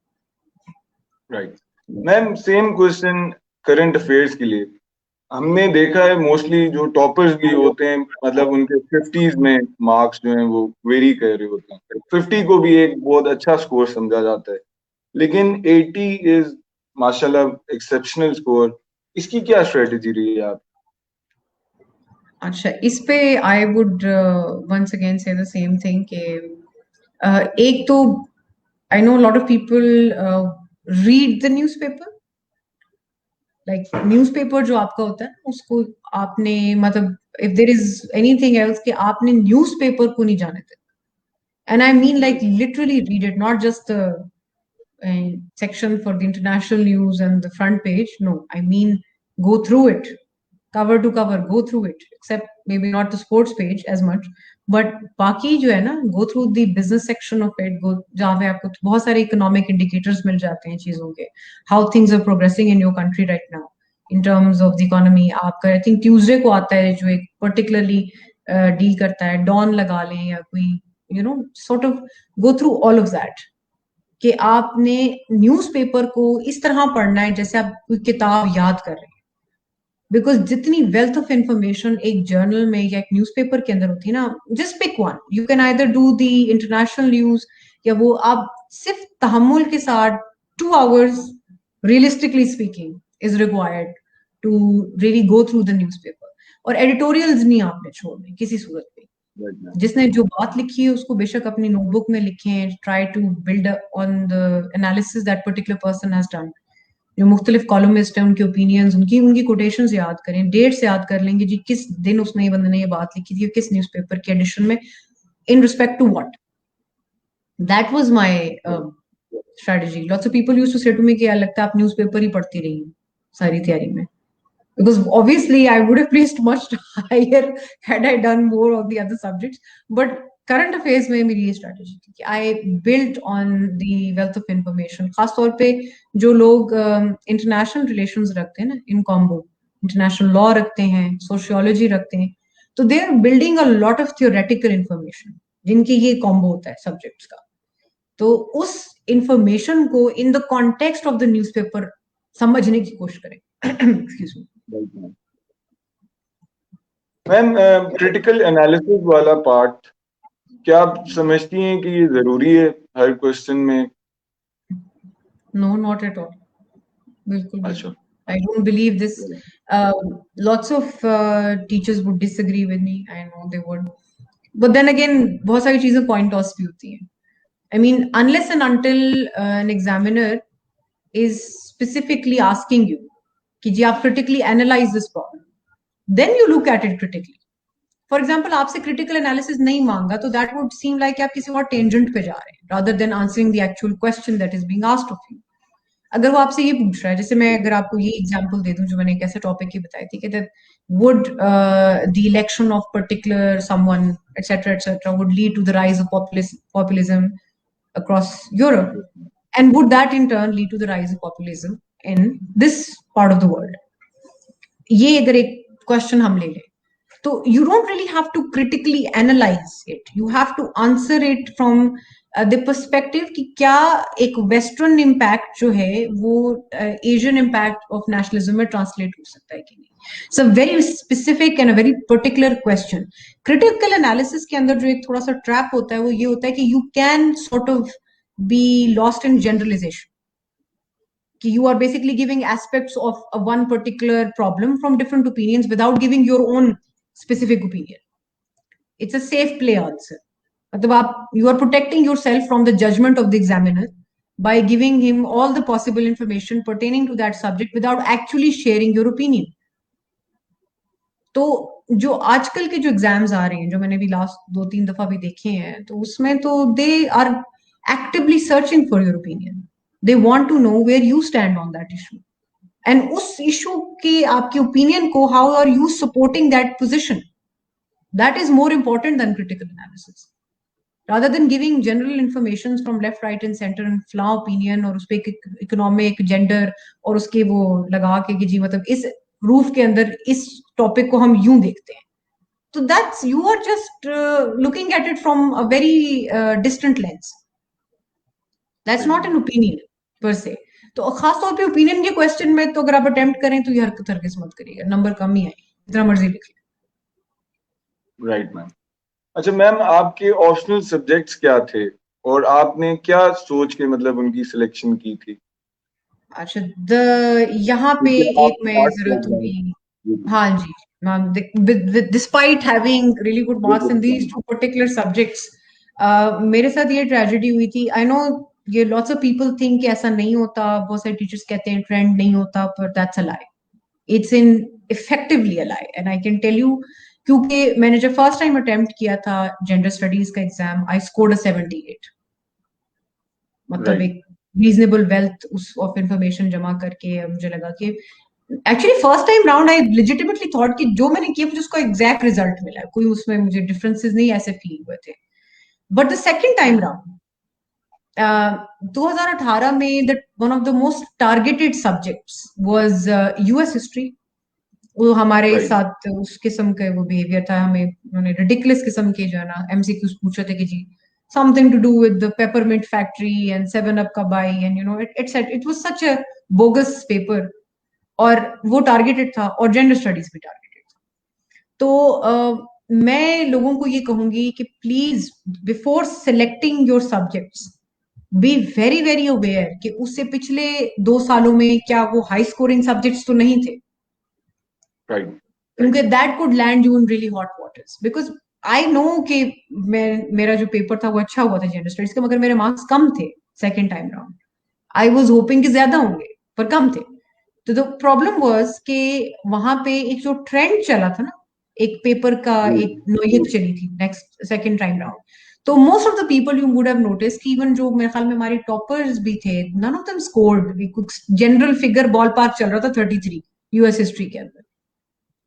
Right ma'am, same question current affairs के लिए। हमने देखा है मोस्टली जो टॉपर्स भी होते हैं, मतलब उनके 50s में मार्क्स जो हैं वो वेरी कर रहे होते हैं। 50 को भी एक बहुत अच्छा स्कोर समझा जाता है, लेकिन 80 इज माशाल्लाह एक्सेप्शनल स्कोर। इसकी क्या स्ट्रेटेजी रही है आप? अच्छा, इस पे I would once again say the same thing कि एक तो I know lot of people read the newspaper, like newspaper जो आपका होता है उसको आपने मतलब if there is anything else कि आपने न्यूज़पेपर को नहीं जाने देना, and I mean like literally read it, not just section for the international news and the front page. No, I mean go through it, cover to cover, go through it, except maybe not the sports page as much. But बाकी जो है ना, go through the business section of it, go जहाँ पे आपको बहुत सारे economic indicators मिल जाते हैं चीजों के, how things are progressing in your country right now in terms of the economy. आपका आई थिंक ट्यूसडे को आता है जो एक पर्टिकुलरली डील करता है, डॉन लगा लें या कोई you know sort of go through all of that, कि आपने न्यूज़पेपर को इस तरह पढ़ना है जैसे आप कोई किताब याद कर रहे हैं। बिकॉज जितनी वेल्थ ऑफ इंफॉर्मेशन एक जर्नल में या एक न्यूज़पेपर के अंदर होती है ना, just pick one, you can either do the international news, या वो आप सिर्फ तहम्मुल के साथ 2 hours realistically speaking is required to really go through the newspaper. और एडिटोरियल्स नहीं आपने छोड़ने किसी सूरत पे। जिसने जो बात लिखी है उसको बेशक अपनी नोटबुक में लिखें, try to build on the analysis that particular person has done. जो मुख्तलिफ कॉलमिस्ट हैं उनके ओपिनियंस, उनकी कोटेशंस याद करें, डेट्स याद कर लेंगे जी किस दिन उसने ये बंदे ने ये बात लिखी थी, किस न्यूज़पेपर के एडिशन में, in respect to what. That was my strategy. Lots of people used to say to me कि यार लगता है आप न्यूज़पेपर ही पढ़ती रही सारी तैयारी में, because obviously I would have placed much higher had I done more of the other subjects. But current affairs में मेरी ये strategy थी कि I built on the wealth of information। खास तौर पे जो लोग international relations रखते हैं ना in combo, international law रखते हैं, sociology रखते हैं, तो they are building a lot of theoretical information जिनकी ये combo होता है subjects का। तो उस information को in the context of the newspaper समझने की कोशिश करें। Excuse me। Ma'am, critical analysis वाला पार्ट क्या आप समझती हैं कि ये जरूरी है हर क्वेश्चन में? नो, नॉट एट ऑल, बिल्कुल। अच्छा, I don't believe this. Lots of teachers would disagree with me. I know they would. But then again, बहुत सारी चीजें point toss भी होती हैं। I mean, unless and until an examiner is specifically asking you कि जी आप critically analyze this problem, then you look at it critically. For example आपसे critical analysis नहीं मांगा तो दैट वुड सीम लाइक आप किसी और टेंजेंट पे जा रहे हैं rather than answering the actual question that is being asked of you. अगर वो आपसे ये पूछ रहा है, जैसे मैं अगर आपको ये एग्जांपल दे दूं जो मैंने एक ऐसे टॉपिक की बताई थी कि that would the election of particular someone etcetera would lead to the rise of populism across Europe, and would that in turn lead to the rise of populism in this part of the world. ये अगर एक question हम ले लें तो you don't really have to critically analyze it, you have to answer it from the perspective कि क्या एक वेस्टर्न इम्पैक्ट जो है वो एशियन इम्पैक्ट ऑफ नेशनलिज्म में ट्रांसलेट हो सकता है कि नहीं। It's a very specific and a very particular question. Critical analysis के अंदर जो एक थोड़ा सा ट्रैप होता है वो ये होता है कि you can sort of be lost in generalisation, कि you are basically giving aspects of one particular problem from different opinions without giving your own specific opinion. It's a safe play answer. मतलब आप you are protecting yourself from the judgment of the examiner by giving him all the possible information pertaining to that subject without actually sharing your opinion. तो जो आजकल के जो exams आ रहे हैं जो मैंने भी लास्ट 2-3 दफा भी देखे हैं तो उसमें तो they are actively searching for your opinion, they want to know where you stand on that issue, and उस इशू की आपकी ओपिनियन को how are you supporting that position, that is more important than critical analysis, rather than giving general information from left, right and center and flaw opinion और उसपे economic gender और उसके वो लगा के कि जी मतलब इस रूफ के अंदर इस टॉपिक को हम यूं देखते हैं, तो that's you are just looking at it from a very distant lens, that's not an opinion per se. तो खास तौर पे ओपिनियन के क्वेश्चन में तो अगर आप अटेम्प्ट करें तो ये हरकत हरगिज मत करिएगा, नंबर कम ही आए जितना मर्जी लिख लें। Right ma'am. अच्छा मैम, आपके ऑप्शनल सब्जेक्ट्स क्या थे और आपने क्या सोच के मतलब उनकी सिलेक्शन की थी? अच्छा, यहाँ पे क्योंकि आप एक मैं आर्ट्स जरा थोड़ी, बैकग्राउंड। हाँ जी ma'am, despite having really good marks in these two particular subjects, मेरे साथ ये ट्रेजेडी हुई थी। आई नो ये लॉट्स ऑफ पीपल थिंक कि ऐसा नहीं होता, बहुत सारे टीचर्स कहते हैं ट्रेंड नहीं होता, पर that's a lie, it's in effectively a lie and I can tell you, क्योंकि मैंने जब फर्स्ट टाइम अटेम्प्ट किया था जेंडर स्टडीज का एग्जाम, आई स्कोर्ड अ 78, मतलब राइट। एक रीजनेबल वेल्थ उस ऑफ इंफॉर्मेशन जमा करके मुझे लगा कि actually first time round I legitimately thought कि जो मैंने किया मुझे उसका एग्जैक्ट रिजल्ट मिला है, कोई उसमें मुझे डिफरेंसेस नहीं ऐसे फील हुए थे। But the second time round 2018 में the one of the most targeted subjects was US history. वो हमारे राइट। साथ उस किस्म का वो बिहेवियर था, हमें उन्होंने रिडिकुलस किस्म के जो है ना एमसीक्यूज पूछे थे कि जी something to do with the peppermint factory and seven up का by and you know it was such a bogus paper, और वो टारगेटेड था और जेंडर स्टडीज भी टारगेटेड था। तो मैं लोगों को ये कहूंगी कि please before selecting your subjects be very very aware कि उससे पिछले 2 सालों में क्या वो हाई स्कोरिंग सब्जेक्ट्स तो नहीं थे, राइट। क्योंकि that could land you in really hot waters. Because I know कि मेरा जो पेपर था वो अच्छा हुआ था जेंडर स्टडीज का, मगर मेरे मार्क्स कम थे second time round. I was hoping कि ज्यादा होंगे पर कम थे। तो द प्रॉब्लम वाज कि वहां पे एक जो ट्रेंड चला था ना, एक पेपर का एक नोयत चली थी नेक्स्ट सेकंड टाइम राउंड, तो most of the people you would have notice कि इवन जो मेरे ख्याल में हमारे टॉपर्स भी थे, नन ऑफ देम स्कोर्ड, कुछ जनरल फिगर बॉल पार्क चल रहा था 33 यूएस हिस्ट्री के अंदर।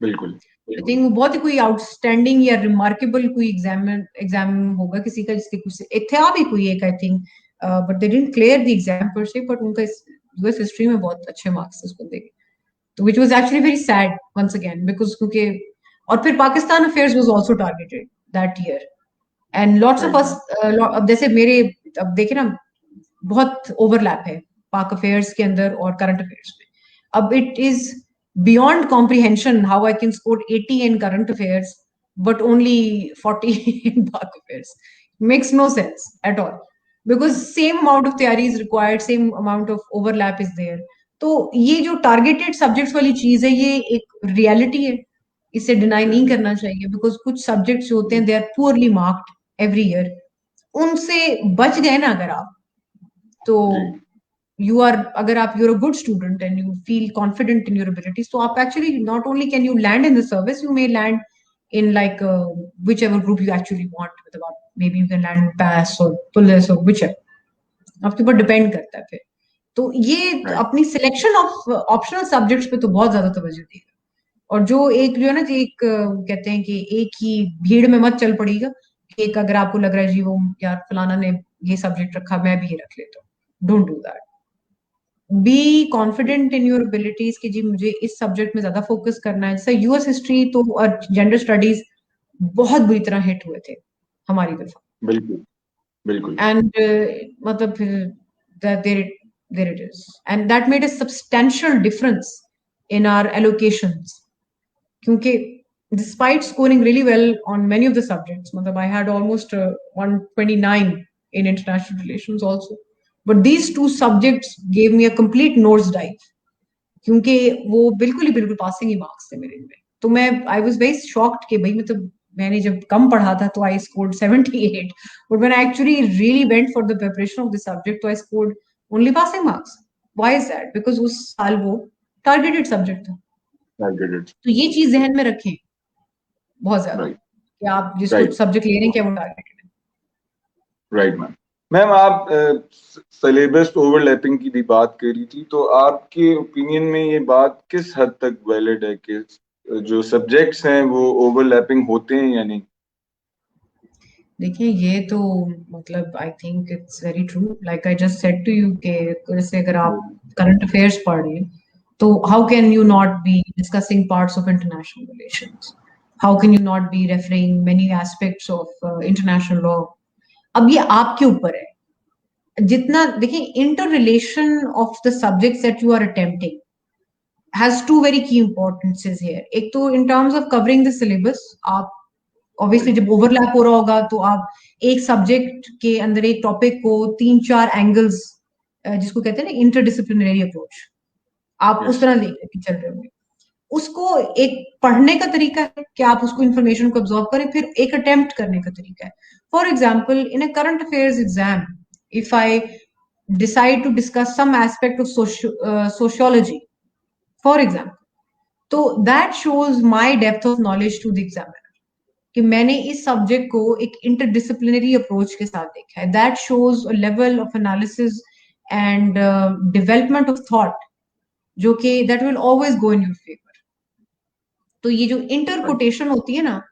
बिल्कुल। आई थिंक वो बहुत ही कोई आउटस्टैंडिंग या रिमार्केबल कोई एग्जाम होगा किसी का, जिसके कुछ था भी कोई एक, I think, but they didn't clear the exam पर से, बट उनका यूएस हिस्ट्री में बहुत अच्छे मार्क्स थे उसको देख, तो which was actually very sad once again because क्योंकि और फिर Pakistan affairs was also targeted that year and lots of right us, ma'am. अब जैसे मेरे, अब देखे ना बहुत ओवरलैप है पाक अफेयर्स के अंदर और करंट अफेयर्स में। अब it is beyond comprehension how I can score 80 in current affairs but only 40 in पाक affairs, makes no sense at all because same amount of theory is required, same amount of overlap is there। तो ये जो targeted subjects वाली चीज है ये एक reality है, इसे डिनाई नहीं करना चाहिए, बिकॉज कुछ सब्जेक्ट्स जो होते हैं they are poorly marked every year, उनसे बच गए ना अगर आप, तो यू आर, अगर आप you're a good student and you feel confident in your abilities, तो आप actually not only can you land in the service, you may land in like whichever group you actually want, मतलब आप maybe you can land in PAS or police or whichever, आपके ऊपर depend करता है फिर। तो ये राइट। अपनी सिलेक्शन ऑफ ऑप्शनल सब्जेक्ट्स पे तो बहुत ज्यादा तवज्जो दी, और जो एक जो है ना कि एक कहते हैं कि एक ही भीड़ में मत चल पड़ेगा, कि एक अगर आपको लग रहा है जी वो यार फलाना ने ये सब्जेक्ट रखा मैं भी ये रख लेता हूँ, don't do that. Be confident in your abilities कि जी मुझे इस सब्जेक्ट में ज्यादा फोकस करना है। जैसे यूएस हिस्ट्री तो और जेंडर स्टडीज बहुत बुरी तरह हिट हुए थे हमारी तरफ, बिल्कुल। बिल्कुल। एंड मतलब फिर there there it is, and that made a substantial difference in our allocations, क्योंकि despite scoring really well on many of the subjects, मतलब I had almost 129 in international relations also, but these two subjects gave me a complete nosedive, क्योंकि वो बिल्कुल ही बिल्कुल passing ही marks थे मेरे में। तो मैं आई वाज वेरी शॉक्ड कि भाई मतलब मैंने जब कम पढ़ा था तो I scored 78, but when I actually really went for the preparation of the subject तो I scored only passing marks. Why is that? Because उस साल वो टारगेटेड सब्जेक्ट था। टारगेटेड। तो ये चीज जहन में रखें बहुत ज्यादा राइट। कि आप जिसको राइट। सब्जेक्ट ले रहे हैं क्या वो टारगेटेड है। Right ma'am. मैम आप सिलेबस ओवरलैपिंग की भी बात करी थी, तो आपके ओपिनियन में ये बात किस हद तक वैलिड है कि जो सब्जेक्ट्स हैं वो ओवरलैपिंग होते हैं या नहीं? देखिए ये तो मतलब I think it's very true like I just said to you के जैसे अगर आप करंट अफेयर्स पढ़ रहे हैं तो how can you not be discussing parts of international relations, how can you not be referring many aspects of international law. अब ये आपके ऊपर है जितना देखिए inter relation of the subjects that you are attempting has to very key importances here. एक तो in terms of covering the syllabus, आप ऑब्वियसली जब ओवरलैप हो रहा होगा तो आप एक सब्जेक्ट के अंदर एक टॉपिक को तीन चार एंगल्स, जिसको कहते हैं ना इंटरडिसिप्लिनरी अप्रोच, आप उस यस। तरह लेके चल रहे होंगे। उसको एक पढ़ने का तरीका है कि आप उसको इंफॉर्मेशन को ऑब्जॉर्व करें, फिर एक अटेम्प्ट करने का तरीका है। For example in a current affairs exam, if I decide to discuss some aspect of sociology, for example, तो that shows my depth of knowledge to the examiner कि मैंने इस सब्जेक्ट को एक इंटरडिसिप्लिनरी अप्रोच के साथ देखा है। That shows a level of analysis and development of thought जो कि that will always go in your favour. तो ये जो इंटर कोटेशन होती है ना,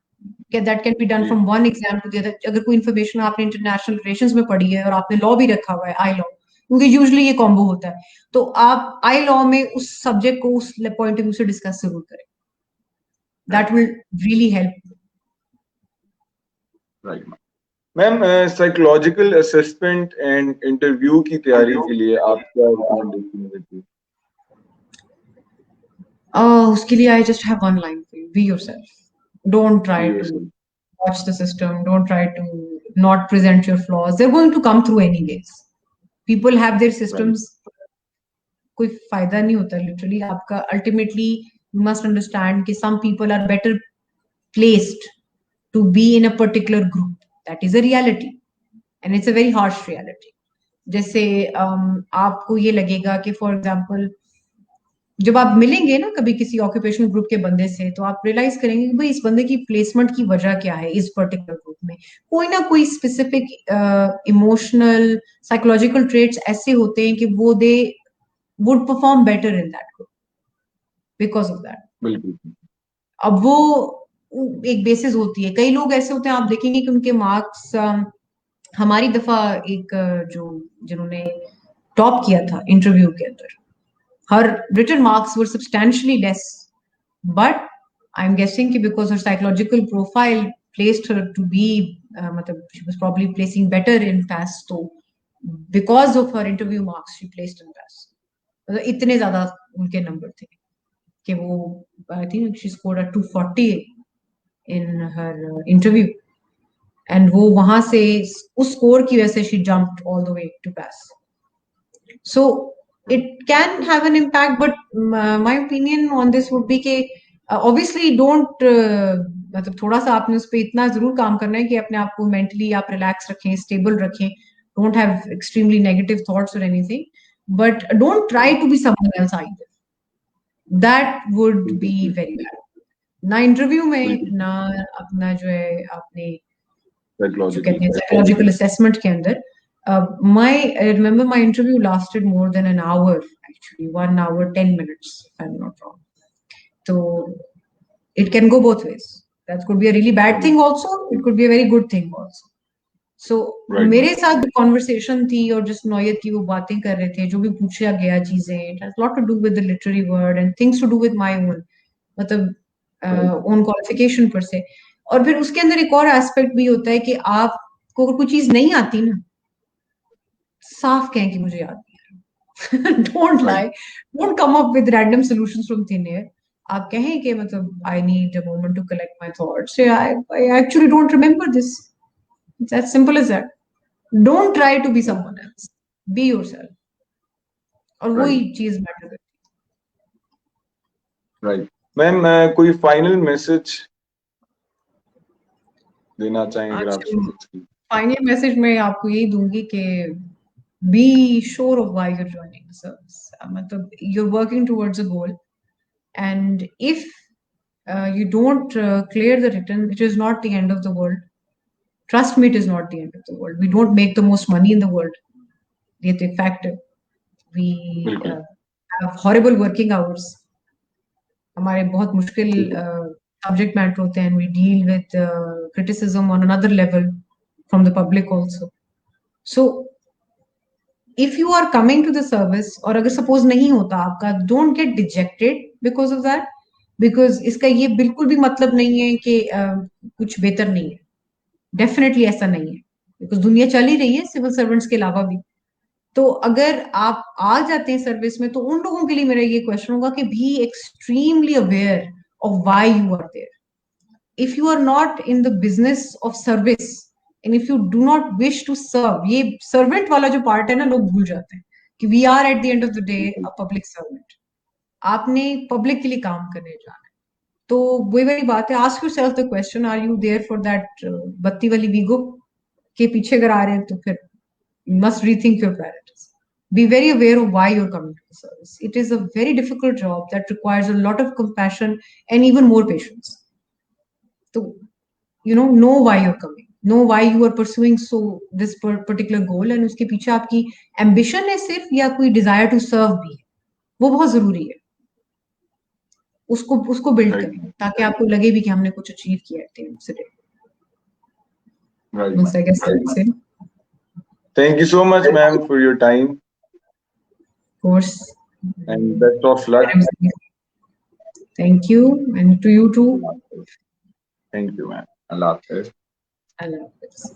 कि दैट कैन बी डन जी। From one exam to the other. अगर कोई इन्फॉर्मेशन आपने इंटरनेशनल रिलेशंस में पढ़ी है और आपने लॉ भी रखा हुआ है, आई लॉ, क्योंकि यूजुअली ये कॉम्बो होता है, तो आप आई लॉ में उस सब्जेक्ट को उस पॉइंट ऑफ व्यू से डिस्कस जरूर करें। That right. Will really help. Right ma'am, psychological assessment and interview की तैयारी के लिए आप क्या रिकमेंडेशन देती हैं? उसके लिए I just have one line for you, be yourself, don't try ये टू सब। watch the system, don't try to not present your flaws, they're going to come through anyways, people have their right. systems, कोई फायदा नहीं होता literally आपका ultimately. You must understand कि some people are better placed to be in a particular group, that is a reality and it's a very harsh reality। जैसे आपको ये लगेगा कि फॉर एग्जाम्पल जब आप मिलेंगे ना कभी किसी ऑक्यूपेशनल ग्रुप के बंदे से, तो आप रियलाइज करेंगे कि भाई इस बंदे की प्लेसमेंट की वजह क्या है इस पर्टिकुलर ग्रुप में। कोई ना कोई स्पेसिफिक इमोशनल साइकोलॉजिकल ट्रेट्स ऐसे होते हैं कि वो they would perform better in that group because of that. बिल्कुल। अब वो एक बेसिस होती है। कई लोग ऐसे होते हैं, आप देखेंगे कि उनके मार्क्स, हमारी दफा एक जो जिन्होंने टॉप किया था इंटरव्यू के अंदर, her written marks were substantially less, but I'm guessing कि because her psychological profile placed her to be मतलब she was probably placing better in PAS, तो because of her interview marks she placed in PAS। मतलब इतने ज्यादा उनके number थे कि वो I think she scored a 240 in her interview, and वो वहां से उस स्कोर की वजह से she jumped all the way to PAS। So it can have an impact, but my opinion on this would be कि obviously don't मतलब थोड़ा सा आपने उस पर इतना जरूर काम करना है कि अपने आप को मेंटली आप रिलैक्स रखें, स्टेबल रखें, don't have extremely negative thoughts or anything, but don't try to be someone else either, that would be बिल्कुल। very bad। ना इंटरव्यू में बिल्कुल ना अपना जो है आपने जो साइकोलॉजिकल कहते हैं टेस्ट। साइकोलॉजिकल असेसमेंट के अंदर। my I remember my interview lasted more than an hour, actually 1 hour 10 minutes if I'm not wrong। So it can go both ways, that could be a really bad thing also, it could be a very good thing also। so right ma'am. मेरे साथ जो conversation थी और जिस नौयत की वो बातें कर रहे थे, जो भी पूछा गया चीजें, it has a lot to do with the literary word and things to do with my own मतलब ओन क्वालिफिकेशन पर से। और फिर उसके अंदर एक और एस्पेक्ट भी होता है कि आपको अगर कोई चीज नहीं आती ना, साफ कहें कि मुझे याद नहीं है। Don't lie, right. Don't come up with random solutions from thin air. आप कहें कि मतलब I need a moment to collect my thoughts, I actually don't remember this, it's as simple as that. Don't try to be someone else, be yourself, और वही right. चीज matter करती right ma'am, कोई final message देना चाहें है। अगर आज आप स्टूडेंट्स की? फाइनल मैसेज मैं आपको यही दूंगी कि be sure of why you're joining the service, मतलब you're working towards a goal, and if you don't clear the written, it is not the end of the world। Trust me, it is not the end of the world. We don't make the most money in the world. ये तो एक fact है. We बिल्कुल. have horrible working hours. हमारे बहुत मुश्किल subject matter होते हैं. We deal with criticism on another level from the public also. So if you are coming to the service, और अगर suppose नहीं होता आपका, don't get dejected because of that, because इसका ये बिल्कुल भी मतलब नहीं है कि कुछ बेहतर नहीं है. Definitely ऐसा नहीं है, because दुनिया चल ही रही है सिविल सर्वेंट्स के अलावा भी. तो अगर आप आ जाते हैं सर्विस में, तो उन लोगों के लिए मेरा ये क्वेश्चन होगा कि be extremely aware of why you are there. If you are not in the business of service, and if you do not wish to serve, ये servant वाला जो part है ना, लोग भूल जाते हैं कि we are at the end of the day a public servant. आपने public के लिए काम करने जाना है. तो वही वाली बात है, ask yourself the question, are you there for that बत्ती वाली वीगो के पीछे अगर आ रहे हैं, तो फिर you must rethink your priorities. Be very aware of why you're coming to the service. It is a very difficult job that requires a lot of compassion and even more patience. So, know why you're coming, know why you are pursuing this particular goal, and उसके पीछे आपकी ambition है सिर्फ, या कोई desire to serve भी है. वो बहुत जरूरी है. उसको build करें, ताकि आपको लगे भी कि हमने कुछ achieve किया है at the end of the day. Right. I guess that's it. Thank you so much, ma'am, for your time. Of course. And best of luck. Thank you, and to you too. Thank you, ma'am. Allah Hafiz. Allah Hafiz.